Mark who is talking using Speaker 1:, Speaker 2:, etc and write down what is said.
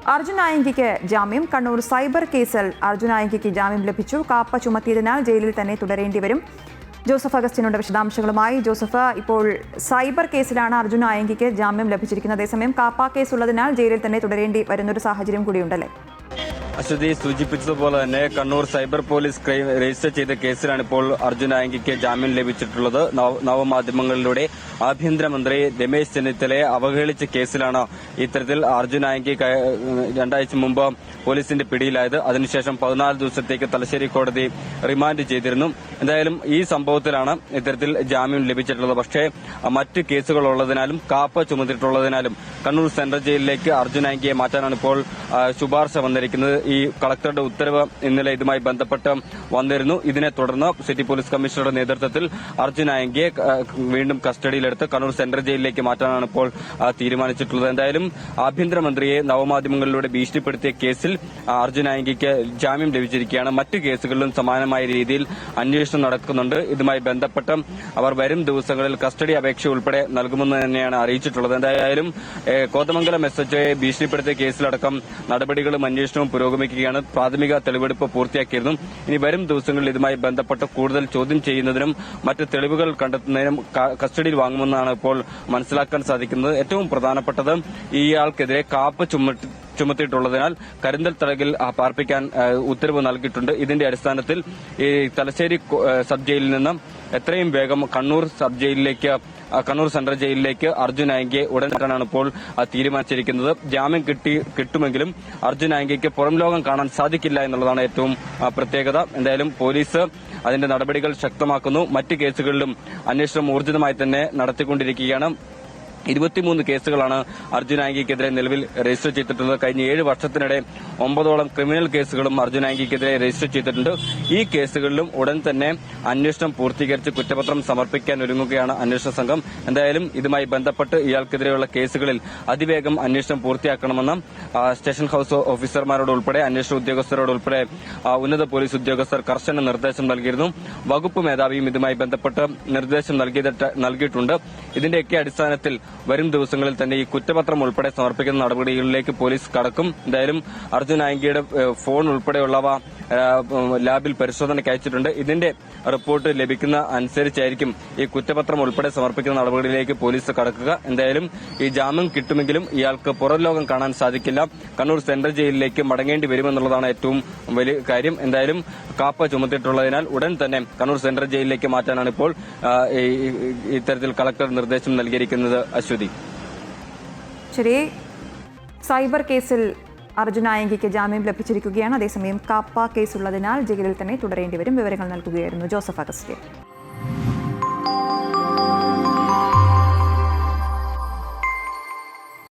Speaker 1: അർജുൻ ആയങ്കിക്ക് ജാമ്യം. കണ്ണൂർ സൈബർ കേസിൽ അർജുൻ ആയങ്കിക്ക് ജാമ്യം ലഭിച്ചു. കാപ്പ ചുമത്തിയതിനാൽ ജയിലിൽ തന്നെ തുടരേണ്ടി വരും. ജോസഫ് അഗസ്റ്റിനുണ്ട് വിശദാംശങ്ങളുമായി. ജോസഫ്, ഇപ്പോൾ സൈബർ കേസിലാണ് അർജുൻ ആയങ്കിക്ക് ജാമ്യം ലഭിച്ചിരിക്കുന്നത്. അതേസമയം കാപ്പ കേസ് ഉള്ളതിനാൽ ജയിലിൽ തന്നെ തുടരേണ്ടി വരുന്നൊരു സാഹചര്യം കൂടിയുണ്ടല്ലേ?
Speaker 2: അശ്വതി സൂചിപ്പിച്ചതുപോലെ തന്നെ Kannur cyber police crime register ചെയ്ത കേസിലാണ് ഇപ്പോൾ അർജുൻ ആയങ്കിക്ക് ജാമ്യം ലഭിച്ചിട്ടുള്ളത്. നവമാധ്യമങ്ങളിലൂടെ ആഭ്യന്തരമന്ത്രി രമേശ് ചെന്നിത്തലയെ അവഹേളിച്ച കേസിലാണ് ഇത്തരത്തിൽ അർജുൻ ആയങ്കി 2 ആഴ്ച മുമ്പ് പോലീസിന്റെ പിടിയിലായത്. അതിനുശേഷം 14 ദിവസത്തേക്ക് തലശ്ശേരി കോടതി റിമാൻഡ് ചെയ്തിരുന്നു. എന്തായാലും ഈ സംഭവത്തിലാണ് ഇത്തരത്തിൽ ജാമ്യം ലഭിച്ചിട്ടുള്ളത്. പക്ഷേ മറ്റ് കേസുകൾ ഉള്ളതിനാലും കാപ്പ ചുമത്തിയിട്ടുള്ളതിനാലും കണ്ണൂർ സെൻട്രൽ ജയിലിലേക്ക് അർജുൻ ആയങ്കിയെ മാറ്റാനാണ് ഇപ്പോൾ ശുപാർശ വന്നിരിക്കുന്നത്. ഈ കളക്ടറുടെ ഉത്തരവ് ഇന്നലെ ഇതുമായി ബന്ധപ്പെട്ട് വന്നിരുന്നു. ഇതിനെ തുടർന്ന് സിറ്റി പോലീസ് കമ്മീഷണറുടെ നേതൃത്വത്തിൽ അർജുൻ ആയങ്കിയെ വീണ്ടും കസ്റ്റഡിയിലെടുത്ത് കണ്ണൂർ സെൻട്രൽ ജയിലിലേക്ക് മാറ്റാനാണ് ഇപ്പോൾ തീരുമാനിച്ചിട്ടുള്ളത്. എന്തായാലും ആഭ്യന്തരമന്ത്രിയെ നവമാധ്യമങ്ങളിലൂടെ ഭീഷണിപ്പെടുത്തിയ കേസിൽ അർജുൻ ആയങ്കിക്ക് ജാമ്യം ലഭിച്ചിരിക്കുകയാണ്. മറ്റ് കേസുകളിലും സമാനമായ രീതിയിൽ അന്വേഷണം നടക്കുന്നുണ്ട്. ഇതുമായി ബന്ധപ്പെട്ട് അവർ വരും ദിവസങ്ങളിൽ കസ്റ്റഡി അപേക്ഷ ഉൾപ്പെടെ നൽകുമെന്ന് തന്നെയാണ് അറിയിച്ചിട്ടുള്ളത്. എന്തായാലും കോതമംഗലം SHOയെ ഭീഷണിപ്പെടുത്തിയ കേസിലടക്കം നടപടികളും അന്വേഷണവും പുരോഗമിക്കുകയാണ്. പ്രാഥമിക തെളിവെടുപ്പ് പൂർത്തിയാക്കിയിരുന്നു. ഇനി വരും ദിവസങ്ങളിൽ ഇതുമായി ബന്ധപ്പെട്ട് കൂടുതൽ ചോദ്യം ചെയ്യുന്നതിനും മറ്റ് തെളിവുകൾ കണ്ടെത്തുന്നതിനും കസ്റ്റഡിയിൽ വാങ്ങുമെന്നാണ് ഇപ്പോൾ മനസ്സിലാക്കാൻ സാധിക്കുന്നത്. ഏറ്റവും പ്രധാനപ്പെട്ടത് ഇയാൾക്കെതിരെ കാപ്പ ചുമത്തിയിട്ടുള്ളതിനാൽ കരുന്തൽ തടങ്കിൽ പാർപ്പിക്കാൻ ഉത്തരവ് നൽകിയിട്ടുണ്ട്. ഇതിന്റെ അടിസ്ഥാനത്തിൽ ഈ തലശ്ശേരി സബ് ജയിലിൽ നിന്ന് എത്രയും വേഗം കണ്ണൂർ സെൻട്രൽ ജയിലിലേക്ക് അർജുൻ ആയങ്കിയെ ഉടൻ മാറ്റാനാണ് ഇപ്പോൾ തീരുമാനിച്ചിരിക്കുന്നത്. ജാമ്യം കിട്ടുമെങ്കിലും അർജുൻ ആയങ്കിക്ക് പുറം ലോകം കാണാൻ സാധിക്കില്ല എന്നുള്ളതാണ് ഏറ്റവും പ്രത്യേകത. എന്തായാലും പോലീസ് അതിന്റെ നടപടികൾ ശക്തമാക്കുന്നു. മറ്റ് കേസുകളിലും അന്വേഷണം ഊർജിതമായി തന്നെ നടത്തിക്കൊണ്ടിരിക്കുകയാണ്. 23 കേസുകളാണ് അർജുൻ ആയങ്കിക്കെതിരെ നിലവിൽ രജിസ്റ്റർ ചെയ്തിട്ടുള്ളത്. കഴിഞ്ഞ 7 വർഷത്തിനിടെ 9ഓളം ക്രിമിനൽ കേസുകളും അർജുൻ ആയങ്കിക്കെതിരെ രജിസ്റ്റർ ചെയ്തിട്ടുണ്ട്. ഈ കേസുകളിലും ഉടൻ തന്നെ അന്വേഷണം പൂർത്തീകരിച്ച് കുറ്റപത്രം സമർപ്പിക്കാൻ ഒരുങ്ങുകയാണ് അന്വേഷണ സംഘം. എന്തായാലും ഇതുമായി ബന്ധപ്പെട്ട് ഇയാൾക്കെതിരെയുള്ള കേസുകളിൽ അതിവേഗം അന്വേഷണം പൂർത്തിയാക്കണമെന്ന് സ്റ്റേഷൻ ഹൌസ് ഓഫീസർമാരോട് ഉൾപ്പെടെ അന്വേഷണ ഉദ്യോഗസ്ഥരോട് ഉൾപ്പെടെ ഉന്നത പോലീസ് ഉദ്യോഗസ്ഥർ കർശന നിർദ്ദേശം നൽകിയിരുന്നു. വകുപ്പ് മേധാവിയും ഇതുമായി ബന്ധപ്പെട്ട് നിർദ്ദേശം നൽകിയിട്ടുണ്ട്. ഇതിന്റെയൊക്കെ അടിസ്ഥാനത്തിൽ വരും ദിവസങ്ങളിൽ തന്നെ ഈ കുറ്റപത്രം ഉൾപ്പെടെ സമർപ്പിക്കുന്ന നടപടികളിലേക്ക് പോലീസ് കടക്കും. എന്തായാലും അർജുൻ ആയങ്കിയുടെ ഫോൺ ഉൾപ്പെടെയുള്ളവ ലാബിൽ പരിശോധനയ്ക്ക് അയച്ചിട്ടുണ്ട്. ഇതിന്റെ റിപ്പോർട്ട് ലഭിക്കുന്ന അനുസരിച്ചായിരിക്കും ഈ കുറ്റപത്രം ഉൾപ്പെടെ സമർപ്പിക്കുന്ന നടപടിയിലേക്ക് പോലീസ് കടക്കുക. എന്തായാലും ഈ ജാമ്യം കിട്ടുമെങ്കിലും ഇയാൾക്ക് പുറം ലോകം കാണാൻ സാധിക്കില്ല. കണ്ണൂർ സെൻട്രൽ ജയിലിലേക്ക് മടങ്ങേണ്ടി വരുമെന്നുള്ളതാണ് ഏറ്റവും വലിയ കാര്യം. എന്തായാലും കാപ്പ ചുമത്തിയിട്ടുള്ളതിനാൽ ഉടൻ തന്നെ കണ്ണൂർ സെൻട്രൽ ജയിലിലേക്ക് മാറ്റാനാണ് ഇപ്പോൾ ഇത്തരത്തിൽ കളക്ടർ നിർദ്ദേശം നൽകിയിരിക്കുന്നത്. അശ്വതി,
Speaker 1: ശരി. സൈബർ കേസിൽ അർജുൻ ആയങ്കിക്ക് ജാമ്യം ലഭിച്ചിരിക്കുകയാണ്. അതേസമയം കാപ്പ കേസുള്ളതിനാൽ ജയിലിൽ തന്നെ തുടരേണ്ടി വരും. വിവരങ്ങൾ നൽകുകയായിരുന്നു ജോസഫ് അഗസ്റ്റിൻ.